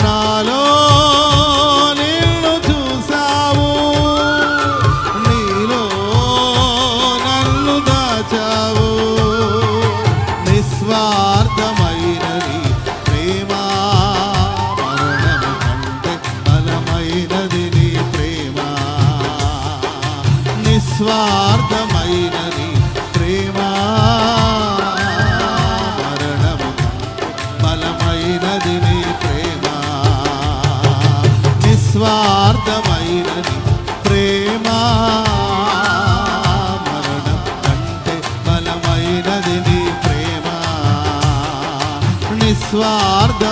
నాలో నిన్ను చూసావు, నీలో నన్ను దాచావు. నిస్వార్థమైనది ప్రేమ, మరణము కంటే బలమైనది నీ ప్రేమ. నిస్వార్థమైనది ప్రేమ, మరణము బలమైనది నీ ప్రేమ. నిస్వార్థమైనది ప్రేమ, మరణం కంటే బలమైనది నీ ప్రేమ. నిస్వార్థ